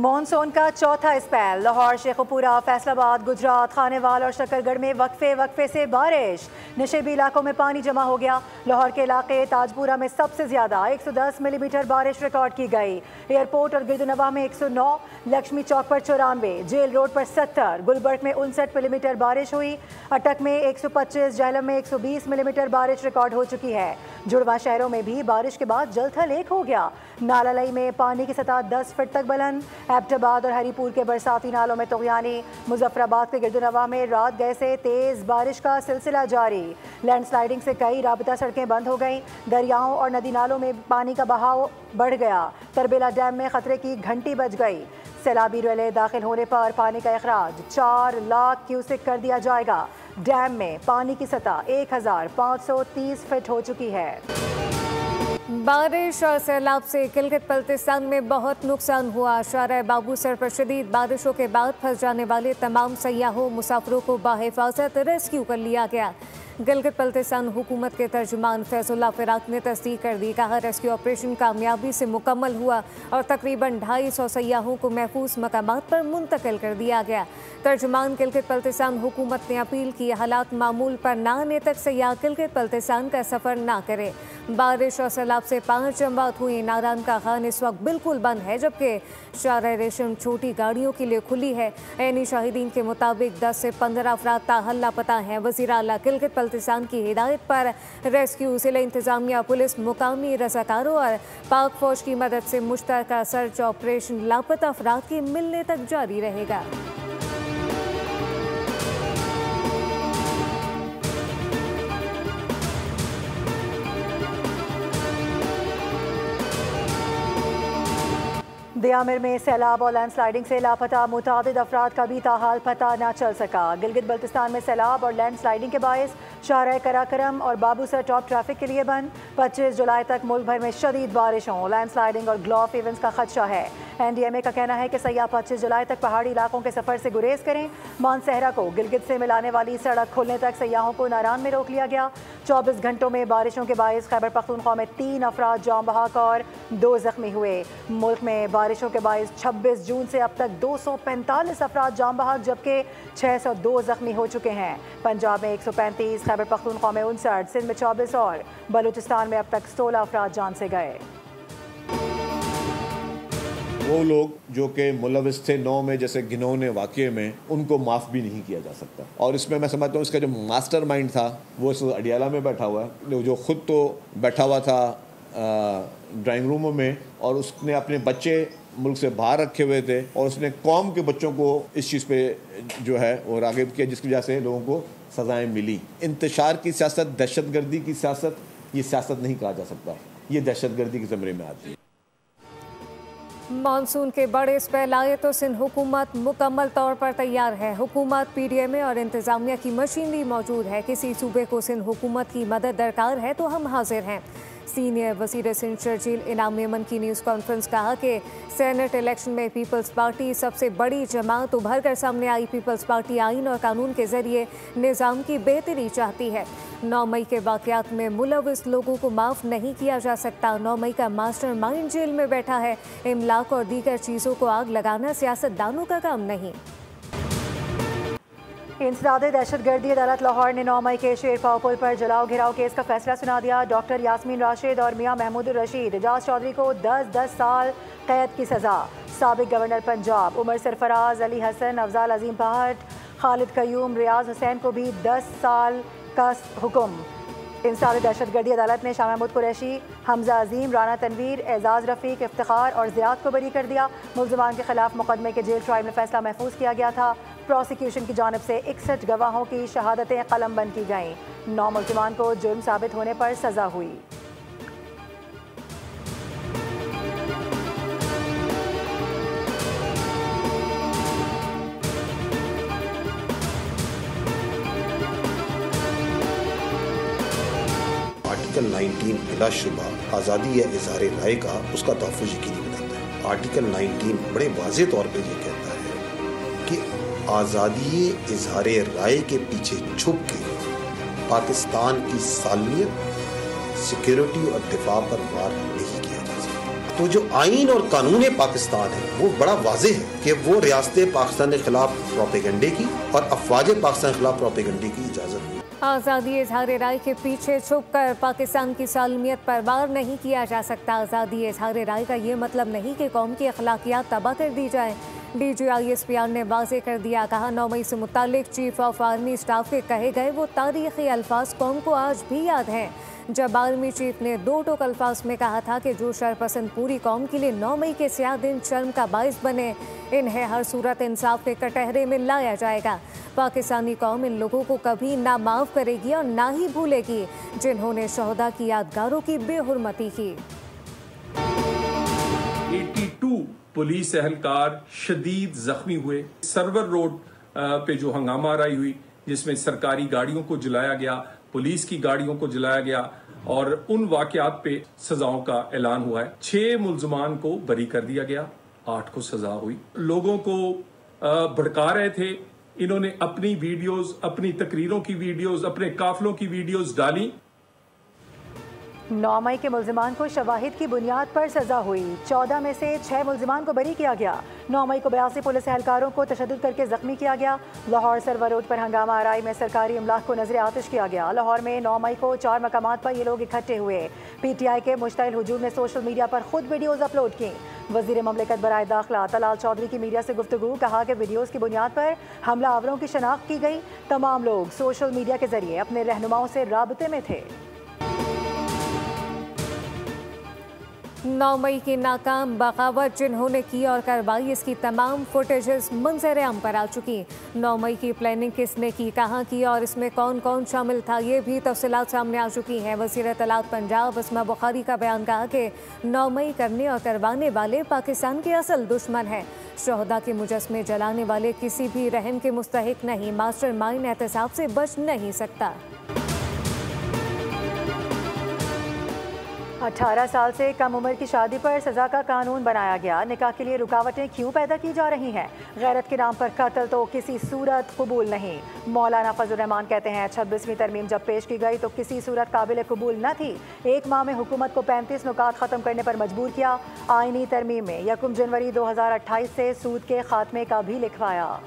Monsoon का चौथा spell. Lahore, Sheikhupura, Faisalabad, Gujarat, Khanewal और शकरगढ़ में वक्फे से बारिश। नशेबी इलाकों में पानी जमा हो गया। लाहौर के इलाके ताजपुरा में सबसे ज्यादा 110 मिलीमीटर बारिश रिकॉर्ड की गई। एयरपोर्ट और गिरदनवा में 109, लक्ष्मी चौक पर 94, जेल रोड पर 70, गुलबर्ग में 59 मिलीमीटर बारिश हुई। अटक में 125, जहलम में 120 मिलीमीटर बारिश रिकॉर्ड हो चुकी है। जुड़वा शहरों में भी बारिश के बाद जलथल एक हो गया। नालालई में पानी की सतह 10 फीट तक बुलंद। एबटाबाद और हरीपुर के बरसाती नालों में तुगयानी। मुजफ्फराबाद के गिरदनवा में रात गए से तेज बारिश का सिलसिला जारी। लैंडस्लाइडिंग से कई राबता सड़कें बंद हो गईं। दरियाओं और नदी नालों में पानी का बहाव बढ़ गया। तरबेला डैम में खतरे की घंटी बज गई। सैलाबी रेले दाखिल होने पर पानी का अखराज 4 लाख क्यूसेक कर दिया जाएगा। डैम में पानी की सतह 1530 फीट हो चुकी है। बारिश और सैलाब से गिलगित बल्तिस्तान में बहुत नुकसान हुआ। शारा बाबूसर पर शदीद बारिशों के बाद फंस जाने वाले तमाम सयाहों मुसाफिरों को बाहिफाजत रेस्क्यू कर लिया गया। गिलगित बल्तिस्तान हुकूमत के तर्जुमान फैजुल्ला फिराक ने तस्दीक कर दी। कहा, रेस्क्यू ऑपरेशन कामयाबी से मुकम्मल हुआ और तकरीबन 250 सयाहों को महफूज मकामात पर मुंतकिल कर दिया गया। तर्जुमान गिलगित बल्तिस्तान हुकूमत ने अपील की, हालात मामूल पर ना आने तक सयाह गिलगित बल्तिस्तान का सफ़र ना करे। बारिश और सैलाब से 5 अमवात हुई। नारान का खान इस वक्त बिल्कुल बंद है, जबकि शारा रेशम छोटी गाड़ियों के लिए खुली है। ऐनी शाहिदीन के मुताबिक 10 से 15 अफराद ताहल लापता हैं। वज़ीर आला गिलगित बल्तिस्तान की हिदायत पर रेस्क्यू, ज़िला इंतजामिया, पुलिस, मुकामी रज़ाकारों और पाक फौज की मदद से मुश्तरका सर्च ऑपरेशन लापता अफराद के मिलने तक जारी रहेगा। दियामिर में सैलाब और लैंडस्लाइडिंग से लापता मुतादिद अफराद का भी ताहाल पता न चल सका। गिलगित बल्तिस्तान में सैलाब और लैंडस्लाइडिंग के बायस शाहराह कराकरम और बाबूसर टॉप ट्रैफिक के लिए बंद। 25 जुलाई तक मुल्क भर में शदीद बारिशों, लैंडस्लाइडिंग और ग्लॉफ इवेंट्स का खदशा है। NDMA का कहना है कि सयाह 25 जुलाई तक पहाड़ी इलाकों के सफ़र से गुरेज करें। मानसहरा को गिलगित से मिलाने वाली सड़क खुलने तक सयाहों को नारान में रोक लिया गया। 24 घंटों में बारिशों के बायस खैबर पख्तूनख्वा में 3 अफराद जाम बहक और 2 जख्मी हुए। मुल्क में बारिशों के बायस 26 जून से अब तक 245 अफराद जाम बहक, जबकि 602 जख्मी हो चुके हैं। पंजाब में 135, खैबर पख्तूनख्वा में 59, सिंध में 24 और बलूचिस्तान में अब तक 16 अफराद जान से गए। वो लोग जो कि मुलविस थे 9 में जैसे घिनौने वाक़ये में, उनको माफ़ भी नहीं किया जा सकता। और इसमें मैं समझता हूँ इसका जो मास्टरमाइंड था वो इस अडियाला में बैठा हुआ है, जो खुद तो बैठा हुआ था ड्राइंग रूमों में, और उसने अपने बच्चे मुल्क से बाहर रखे हुए थे और उसने कौम के बच्चों को इस चीज़ पे जो है वो राग़िब किया, जिसकी वजह से लोगों को सज़ाएँ मिली। इंतशार की सियासत, दहशतगर्दी की सियासत, ये सियासत नहीं कहा जा सकता, ये दहशतगर्दी के ज़मरे में आती है। मानसून के बड़े स्पेल आए तो सिंध हुकूमत मुकम्मल तौर पर तैयार है। हुकूमत, PDMA और इंतजामिया की मशीनरी मौजूद है। किसी सूबे को सिंध हुकूमत की मदद दरकार है तो हम हाजिर हैं। सीनियर वज़ीर सिंध शर्जील इनाम मेमन की न्यूज़ कॉन्फ्रेंस कहा कि सेनेट इलेक्शन में पीपल्स पार्टी सबसे बड़ी जमात उभर कर सामने आई। पीपल्स पार्टी आइन और कानून के ज़रिए निज़ाम की बेहतरी चाहती है। 9 मई के वाक़यात में मुलविस लोगों को माफ़ नहीं किया जा सकता। 9 मई का मास्टर माइंड जेल में बैठा है। इमलाक और दीगर चीज़ों को आग लगाना सियासतदानों का काम नहीं। इंसदादे दहशतगर्दी अदालत लाहौर ने 9 मई के शेरपाव पुल पर जलाओ घिराव केस का फैसला सुना दिया। डॉक्टर यास्मीन राशिद और मियां महमूद रशीद, एजाज चौधरी को 10-10 साल कैद की सज़ा। साबिक गवर्नर पंजाब उमर सरफराज, अली हसन, अफजाल अजीम पहाट, खालिद कयूम, रियाज हुसैन को भी 10 साल का हुक्म। इंसदादे दहशतगर्दी अदालत ने शाह महमूद कुरैशी, हमजा अजीम, राना तनवीर, एजाज रफ़ीक, इफ्तिखार और ज़ियाद को बरी कर दिया। मुल्ज़िमान के खिलाफ मुकदमे के जेल ट्रायल में फैसला महफूज किया गया था। प्रोसिक्यूशन की जानिब से 61 गवाहों की शहादतें कलमबंद की गईं। 9 मुल्ज़िमान को जुर्म साबित होने पर सज़ा हुई। आर्टिकल 19 बिलाशुबा आज़ादी या इज़हार राय का उसका तहफ़्फ़ुज़ यकीनी बनाता है। आर्टिकल 19 बड़े वाज़ेह तौर पर यह कहता है कि आज़ादी इज़हार राय के पीछे छुप के पाकिस्तान की सालमियत, सिक्योरिटी और दिफा पर वार नहीं किया जा सकता। तो जो आईन और कानून पाकिस्तान है वो बड़ा वाज़ेह है कि वो रियासत पाकिस्तान के खिलाफ प्रोपेगेंडे की और अफवाज पाकिस्तान के खिलाफ प्रोपेगेंडे की इजाज़त दी। आज़ादी इजहार राय के पीछे छुपकर पाकिस्तान की सालमियत पर वार नहीं किया जा सकता। आज़ादी इजहार राय का ये मतलब नहीं कि कौम की अखलाकियात तबाह कर दी जाए। DGISPR ने वाज़े कर दिया, कहा 9 मई से मुतालिक चीफ ऑफ आर्मी स्टाफ के कहे गए वो तारीख़ी अल्फाज कौम को आज भी याद हैं, जब आर्मी चीफ ने 2 टोक अल्फाज में कहा था कि जो शरपसंद पूरी कौम के लिए 9 मई के स्याह दिन शर्म का बाइस बने, इन्हें हर सूरत इंसाफ के कटहरे में लाया जाएगा। पाकिस्तानी कौम इन लोगों को कभी ना माफ़ करेगी और ना ही भूलेगी जिन्होंने शहदा की यादगारों की बेहुरमती की। 82 पुलिस एहलकार शदीद जख्मी हुए। सर्वर रोड पे जो हंगामा आराई हुई, जिसमें सरकारी गाड़ियों को जलाया गया, पुलिस की गाड़ियों को जलाया गया और उन वाकयात पे सजाओं का ऐलान हुआ है। 6 मुल्जमान को बरी कर दिया गया, 8 को सजा हुई। लोगों को भड़का रहे थे, इन्होंने अपनी वीडियोस, अपनी तकरीरों की वीडियोस, अपने काफिलों की वीडियोस डाली। 9 मई के मुल्जिमान को शवाहिद की बुनियाद पर सजा हुई। 14 में से 6 मुल्जिमान को बरी किया गया। 9 मई को 82 पुलिस एहलकारों को तशद्दुद करके जख्मी किया गया। लाहौर सर्वर रोड पर हंगामा आराई में सरकारी इमलाक को नजर आतिश किया गया। लाहौर में 9 मई को 4 मकामात पर ये लोग इकट्ठे हुए। PTI के मुश्तइल हुजूम ने सोशल मीडिया पर खुद वीडियोज अपलोड की। वजीर ममलिकत बराए दाखिला तलाल चौधरी की मीडिया से गुफ्तगू, कहा कि वीडियोज की बुनियाद पर हमला आवरों की शनाख्त की गई। तमाम लोग सोशल मीडिया के जरिए अपने रहनुमाओं से राबते में थे। 9 मई की नाकाम बगावत जिन्होंने की और करवाई, इसकी तमाम फुटेजेस मंजर-ए-आम पर आ चुकी। 9 मई की प्लानिंग किसने की, कहाँ की और इसमें कौन कौन शामिल था, ये भी तफसीलात सामने आ चुकी हैं। वज़ीर इत्तलात पंजाब अस्मा बुखारी का बयान, कहा कि 9 मई करने और करवाने वाले पाकिस्तान के असल दुश्मन हैं। शहदा के मुजस्मे जलाने वाले किसी भी रहम के मुस्तहिक नहीं। मास्टर माइंड एहतसाब से बच नहीं सकता। 18 साल से कम उम्र की शादी पर सजा का कानून बनाया गया। निकाह के लिए रुकावटें क्यों पैदा की जा रही हैं? गैरत के नाम पर कत्ल तो किसी सूरत कबूल नहीं। मौलाना फजल रहमान कहते हैं 26वीं तरमीम जब पेश की गई तो किसी सूरत काबिल कबूल न थी। 1 माह में हुकूमत को 35 नुकात ख़त्म करने पर मजबूर किया। आईनी तरमीम में 1 जनवरी 2028 से सूद के खात्मे का भी लिखवाया।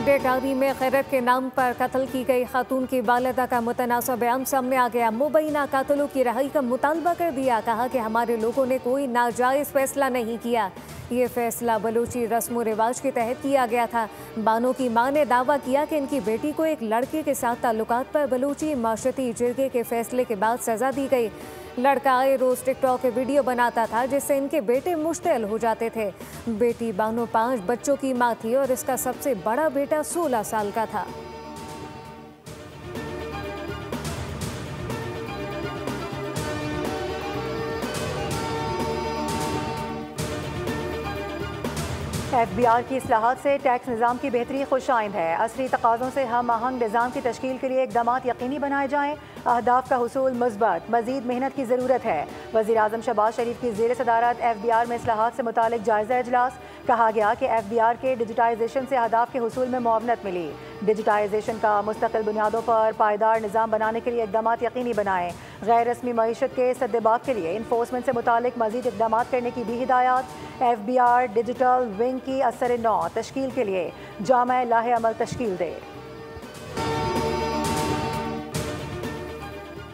डेटारी में गैरत के नाम पर कत्ल की गई खातून की वालिदा का मुतनाज़ा बयान सामने आ गया। मुबैना कातलों की रिहाई का मुतालबा कर दिया। कहा कि हमारे लोगों ने कोई नाजायज़ फैसला नहीं किया, ये फैसला बलूची रस्म रिवाज के तहत किया गया था। बानो की मां ने दावा किया कि इनकी बेटी को एक लड़के के साथ ताल्लुकात पर बलूची माशरती जिरगे के फैसले के बाद सज़ा दी गई। लड़का आए रोज़ टिकटॉक के वीडियो बनाता था जिससे इनके बेटे मुश्तिल हो जाते थे। बेटी बानो 5 बच्चों की मां थी और इसका सबसे बड़ा बेटा 16 साल का था। FBR की इस्लाहात से टैक्स निज़ाम की बेहतरी खुशाइंद है। असरी तकाज़ों से हम आहंग निज़ाम की तश्कील के लिए इक़दामात यकीनी बनाए जाएँ। अहदाफ का हुसूल मुस्बत, मज़ीद मेहनत की ज़रूरत है। वज़ीर आज़म शहबाज शरीफ की ज़ेर सदारत FBR में इस्लाहात से मुतालिक जायज़ा इजलास। कहा गया कि FBR के डिजिटाइजेशन से अहदाफ के हुसूल में मुआवनत मिली। डिजिटाइजेशन का मुस्तकिल बुनियादों पर पायदार निज़ाम बनाने के लिए इक़दामात यकीनी बनाएँ। गैर रस्मी मईशत के सद्देबाब के लिए इन्फोर्समेंट से मुतालिक मज़ीद इक़दामात करने की भी हिदायत। FBR डिजिटल विंग की असर नौ तश्कील के लिए जामा लाहे अमल तश्कील दे।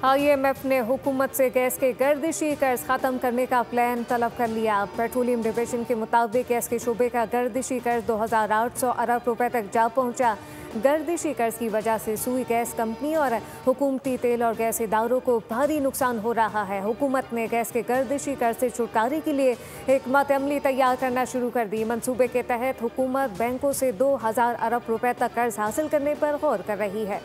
IMF ने हुकूमत से गैस के गर्दिशी कर्ज ख़त्म करने का प्लान तलब कर लिया। पेट्रोलियम डिवीजन के मुताबिक गैस के शोबे का गर्दिशी कर्ज 2800 अरब रुपए तक जा पहुंचा। गर्दिशी कर्ज की वजह से सुई गैस कंपनी और हुकूमती तेल और गैस इदारों को भारी नुकसान हो रहा है। हुकूमत ने गैस के गर्दिशी कर्ज से छुटकारे के लिए हिकमत अमली तैयार करना शुरू कर दी। मंसूबे के तहत हुकूमत बैंकों से 2000 अरब रुपए तक कर्ज हासिल करने पर गौर कर रही है।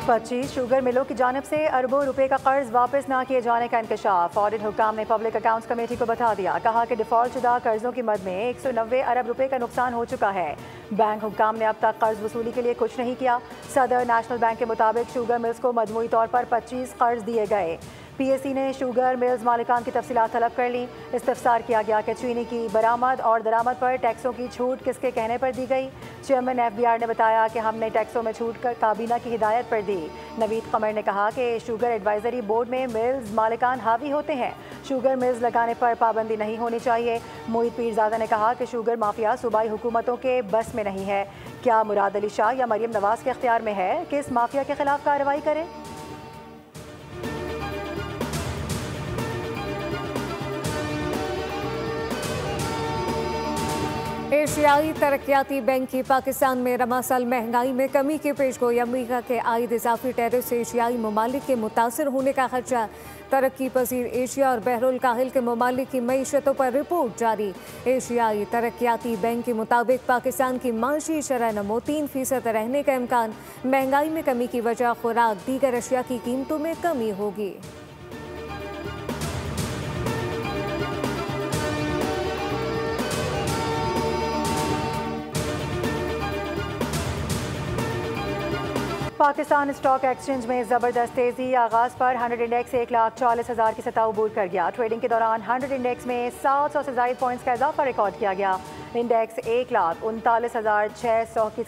25 शुगर मिलों की जानिब से अरबों रुपए का कर्ज वापस ना किए जाने का इंकशाफ। ऑडिट हुक्काम ने पब्लिक अकाउंट्स कमेटी को बता दिया। कहा कि डिफॉल्ट शुदा कर्जों की मद में 190 अरब रुपए का नुकसान हो चुका है। बैंक हुक्काम ने अब तक कर्ज वसूली के लिए कुछ नहीं किया। सदर नेशनल बैंक के मुताबिक शुगर मिल्स को मजमूई तौर पर 25 कर्ज दिए गए। PSC ने शुगर मिल्स मालिकान की तफसीलात तलब कर ली। इस्तफसार किया गया कि चीनी की बरामद और दरामद पर टैक्सों की छूट किसके कहने पर दी गई। चेयरमैन FBR ने बताया कि हमने टैक्सों में छूट कर काबीना की हिदायत पर दी। नवीद कमर ने कहा कि शुगर एडवाइजरी बोर्ड में मिल्स मालिकान हावी होते हैं, शुगर मिल्स लगाने पर पाबंदी नहीं होनी चाहिए। मोहित पीरजादा ने कहा कि शुगर माफिया सूबाई हुकूमतों के बस में नहीं है। क्या मुराद अली शाह या मरियम नवाज के इख्तियार में है कि इस माफिया के खिलाफ कार्रवाई करें? एशियाई तरक्याती बैंक की पाकिस्तान में रमा साल महंगाई में कमी की पेशगोई। अमरीका के आयद इजाफी टैरिफ से एशियाई ममालिक के मुतासर होने का खदशा। तरक्की पजीर एशिया और बहरुल काहिल के ममालिक की मईशतों पर रिपोर्ट जारी। एशियाई तरक्याती बैंक के मुताबिक पाकिस्तान की माशी शरह नमो 3% रहने का इम्कान। महंगाई में कमी की वजह खुराक दीगर अशिया की कीमतों में कमी होगी। पाकिस्तान स्टॉक एक्सचेंज में ज़बरदस्त तेज़ी। आगाज़ पर 100 इंडेक्स 1,40,000 की सतह अबूर कर गया। ट्रेडिंग के दौरान 100 इंडेक्स में 700 से ज़ायद पॉइंट्स का इजाफा रिकॉर्ड किया गया। इंडेक्स 1,39,600 की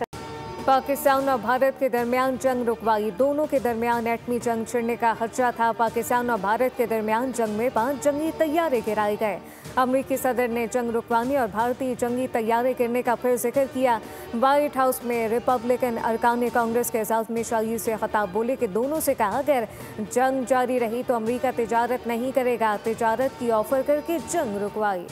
पाकिस्तान और भारत के दरमियान जंग रुकवाई। दोनों के दरमियान एटमी जंग छिड़ने का खदशा था। पाकिस्तान और भारत के दरमियान जंग में 5 जंगी तैयारे गिराए गए। अमरीकी सदर ने जंग रुकवाने और भारतीय जंगी तैयारे गिरने का फिर जिक्र किया। व्हाइट हाउस में रिपब्लिकन अरकान कांग्रेस के आज़मी शाही से खिताब बोले कि दोनों से कहा अगर जंग जारी रही तो अमरीका तिजारत नहीं करेगा। तिजारत की ऑफर करके जंग रुकवाई।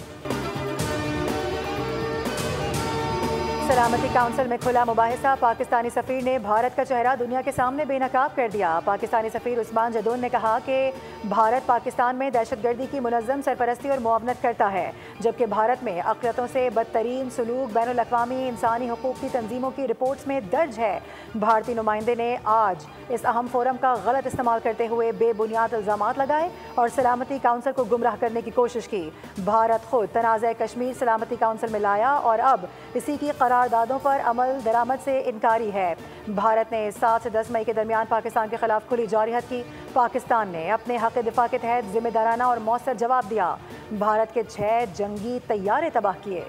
सलामती काउंसिल में खुला मुबाहिसा। पाकिस्तानी सफ़ीर ने भारत का चेहरा दुनिया के सामने बेनकाब कर दिया। पाकिस्तानी सफ़ीर उस्मान जदौन ने कहा कि भारत पाकिस्तान में दहशतगर्दी की मुनज़्ज़म सरपरस्ती और मुआवनत करता है, जबकि भारत में अक़लियतों से बदतरीन सलूक बैनुल अक़वामी इंसानी हुकूक़ की तंजीमों की रिपोर्ट्स में दर्ज है। भारतीय नुमाइंदे ने आज इस अहम फोरम का गलत इस्तेमाल करते हुए बेबुनियाद इल्ज़ामात लगाए और सलामती काउंसिल को गुमराह करने की कोशिश की। भारत खुद तनाज़ा कश्मीर सलामती काउंसिल में लाया और अब इसी की करारदादों पर अमल दरामद से इनकारी है। भारत ने 7 से 10 मई के दरमियान पाकिस्तान के खिलाफ खुली जारिहत की। पाकिस्तान ने अपने हक़ दिफा के तहत जिम्मेदाराना और मौसर जवाब दिया। भारत के 6 जंगी तैयारे तबाह किए।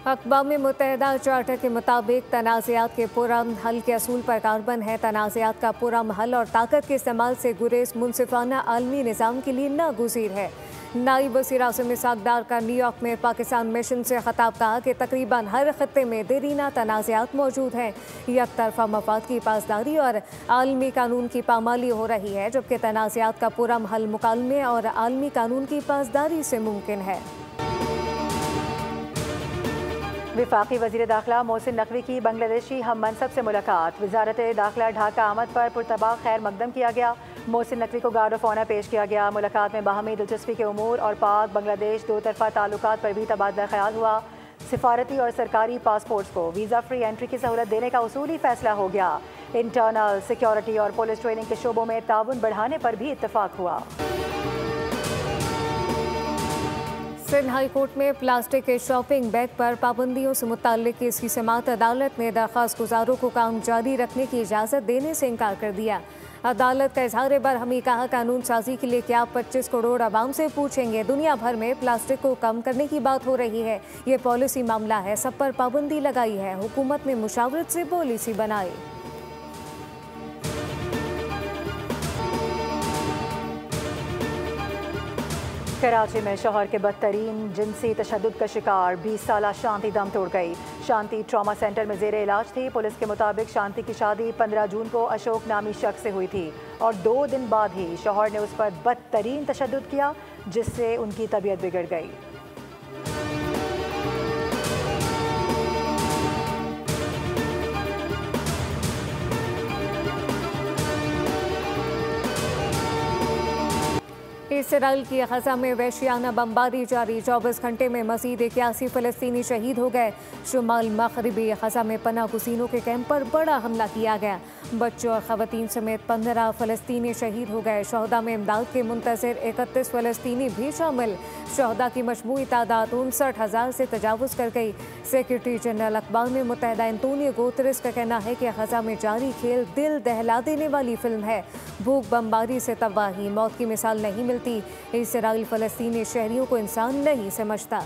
अक़वाम मुत्तहिदा चार्टर के मुताबिक तनाज़ात के पुरअमन हल के असूल पर कारबंद है। तनाज़ात का पुरअमन हल और ताकत के इस्तेमाल से गुरेज मुनसिफाना आलमी निज़ाम के लिए नागुज़ीर है। नाइब वज़ीर आज़म इस्हाक़ का न्यूयॉर्क में पाकिस्तान मिशन से खिताब कहा कि तकरीबन हर खत्ते में देरीना तनाज़ात मौजूद हैं। यकतरफ़ा मफाद की पासदारी और आलमी कानून की पामाली हो रही है, जबकि तनाज़ात का पुरअमन हल मुकालमे और आलमी कानून की पासदारी से मुमकिन है। वफाकी वज़ीर दाखिला मोहसिन नकवी की बांग्लादेशी हम मनसब से मुलाकात। वज़ारत दाखिला ढाका आमद पर पुरतबाक खैर मकदम किया गया। मोहसिन नकवी को गार्ड ऑफ ऑनर पेश किया गया। मुलाकात में बाहमी दिलचस्पी के उमूर और पाक बांग्लादेश दो तरफा ताल्लुकात पर भी तबादला ख्याल हुआ। सिफारती और सरकारी पासपोर्ट्स को वीज़ा फ्री एंट्री की सहूलत देने का उसूली फैसला हो गया। इंटरनल सिक्योरिटी और पुलिस ट्रेनिंग के शोबों में ताउन बढ़ाने पर भी इत्तफाक हुआ। सिंध हाई कोर्ट में प्लास्टिक के शॉपिंग बैग पर पाबंदियों से मुताल्लिक केस की समाअत अदालत ने दरख्वास्त गुजारों को काम जारी रखने की इजाज़त देने से इनकार कर दिया। अदालत का इजहार बरहमी कहा कानून साजी के लिए क्या 25 करोड़ आवाम से पूछेंगे। दुनिया भर में प्लास्टिक को कम करने की बात हो रही है। ये पॉलिसी मामला है, सब पर पाबंदी लगाई है। हुकूमत ने मुशावरत से पॉलिसी बनाई। कराची में शौहर के बदतरीन जिनसी तशद्दुद का शिकार 20 साला शांति दम तोड़ गई। शांति ट्रॉमा सेंटर में जेर इलाज थी। पुलिस के मुताबिक शांति की शादी 15 जून को अशोक नामी शख्स से हुई थी और 2 दिन बाद ही शौहर ने उस पर बदतरीन तशद्दुद किया, जिससे उनकी तबीयत बिगड़ गई। इसराइल की गजा में वहशियाना बमबारी जारी, 24 घंटे में मज़ीद 81 फ़लस्तीनी शहीद हो गए। शुमाल मगरिबी गजा में पनाह गुज़ीनों के कैंप पर बड़ा हमला किया गया, बच्चों और ख़वातीन समेत 15 फ़लस्तीनी शहीद हो गए। शहदा में इमदाद के मुंतज़िर 31 फ़लस्तीनी भी शामिल। शहदा की मजमूई तादाद 59,000 से तजावुज़ कर गई। सेक्रेटरी जनरल अक़वाम मुत्तहिदा एंटोनियो गुतेरेस का कहना है कि गजा में जारी खेल दिल दहला देने वाली फिल्म है। भूख, बमबारी से तबाही, मौत की मिसाल नहीं मिलती। इसराइल फ़लस्तीनी शहरियों को इंसान नहीं समझता।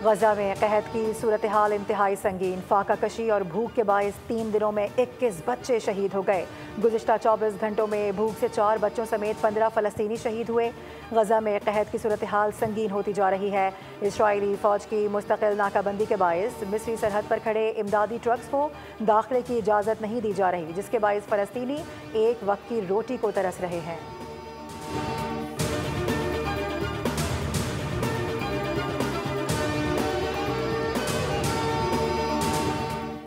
गजा में कहत की सूरत हाल इंतहाई संगीन, फाका कशी और भूख के बायस 3 दिनों में 21 बच्चे शहीद हो गए। गुज़िश्ता 24 घंटों में भूख से 4 बच्चों समेत 15 फ़लस्तीनी शहीद हुए। गजा में कहत की सूरत हाल संगीन होती जा रही है। इसराइली फ़ौज की मुस्तकिल नाकाबंदी के बायस मिस्री सरहद पर खड़े इमदादी ट्रक्स को दाखिले की इजाज़त नहीं दी जा रही, जिसके बायस फ़लस्तीनी एक वक्त की रोटी को तरस रहे हैं।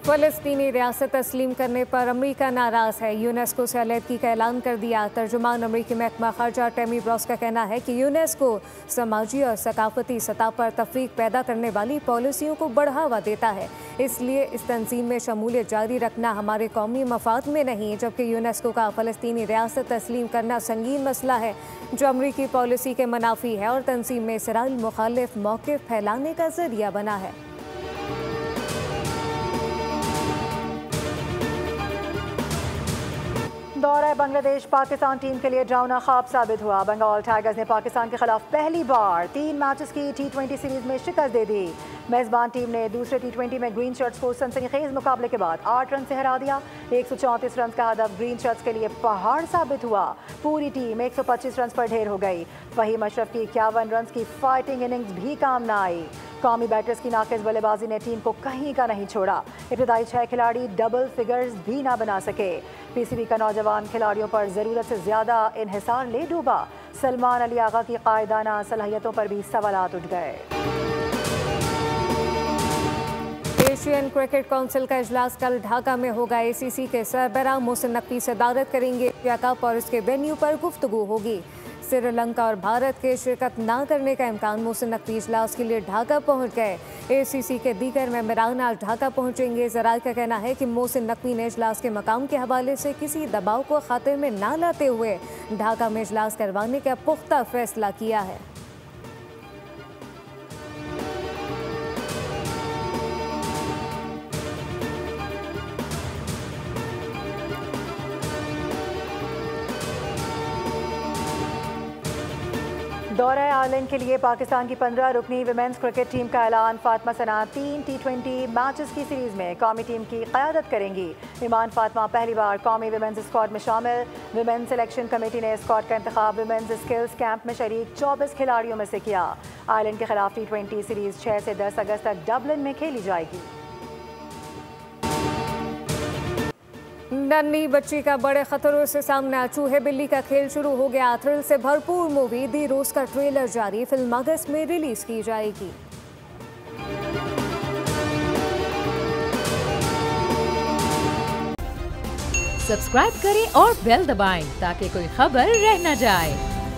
फ़लस्तीनी रियासत तस्लीम करने पर अमरीका नाराज़ है। यूनेस्को से अलहदगी का ऐलान कर दिया। तर्जुमान अमरीकी महकमा ख़ारजा टेमी ब्रॉस का कहना है कि यूनेस्को समाजी और सकाफती सतह पर तफरीक पैदा करने वाली पॉलिसियों को बढ़ावा देता है, इसलिए इस तंजीम में शमूलियत जारी रखना हमारे कौमी मफाद में नहीं। जबकि यूनेस्को का फ़लस्तीनी रियासत तस्लीम करना संगीन मसला है जो अमरीकी पॉलिसी के मुनाफी है और तंजीम में इसराइल मुखालिफ मौक़िफ़ फैलाने का ज़रिया बना है। दौरा बांग्लादेश पाकिस्तान टीम के लिए डरावना ख्वाब साबित हुआ। बंगाल टाइगर्स ने पाकिस्तान के खिलाफ पहली बार 3 मैचेस की T20 सीरीज में शिकस्त दे दी। मेज़बान टीम ने दूसरे T20 में ग्रीन शर्ट्स को सनसनीखेज मुकाबले के बाद 8 रन से हरा दिया। 134 रन का हदफ ग्रीन शर्ट्स के लिए पहाड़ साबित हुआ। पूरी टीम 125 रन पर ढेर हो गई। फहीम अशरफ की 51 रन की फाइटिंग इनिंग्स भी काम न आई। कौमी बैटर्स की नाक़िस बल्लेबाजी ने टीम को कहीं का नहीं छोड़ा। इब्तदाई 6 खिलाड़ी डबल फिगर्स भी ना बना सके। पीसीबी का नौजवान खिलाड़ियों पर ज़रूरत से ज़्यादा इन्हिसार ले डूबा। सलमान अली आगा की कायदाना सलाहियतों पर भी सवालात उठ गए। एशियन क्रिकेट काउंसिल का इजलास कल ढाका में होगा। ACC के सरबराह मोहसिन नकवी सदारत करेंगे। एशिया कप और इसके वेन्यू पर गुफ्तगू होगी। श्रीलंका और भारत के शिरकत न करने का इम्कान। मोहसिन नकवी इजलास के लिए ढाका पहुंच गए। ACC के दीगर मेंबरान आज ढाका पहुंचेंगे। ज़राए का कहना है कि मोहसिन नकवी ने इजलास के मकाम के हवाले से किसी दबाव को खातिर में न लाते हुए ढाका में इजलास करवाने का पुख्ता फैसला किया है। दौरा आलम के लिए पाकिस्तान की 15 रुकनी विमेंस क्रिकेट टीम का ऐलान। फातिमा सना 3 T20 मैचेस की सीरीज में कौमी टीम की क़यादत करेंगी। ईमान फातिमा पहली बार कौमी विमेंस स्क्वाड में शामिल। विमेंस सिलेक्शन कमेटी ने स्क्वाड का इंतखाब विमेंस स्किल्स कैंप में शरीक 24 खिलाड़ियों में से किया। आयरलैंड के खिलाफ T20 सीरीज 6 से 10 अगस्त तक डबलिन में खेली जाएगी। नन्ही बच्ची का बड़े खतरों से सामना, चूहे बिल्ली का खेल शुरू हो गया। थ्रिल से भरपूर मूवी दी रोज का ट्रेलर जारी। फिल्म अगस्त में रिलीज की जाएगी। सब्सक्राइब करें और बेल दबाएं ताकि कोई खबर रह न जाए।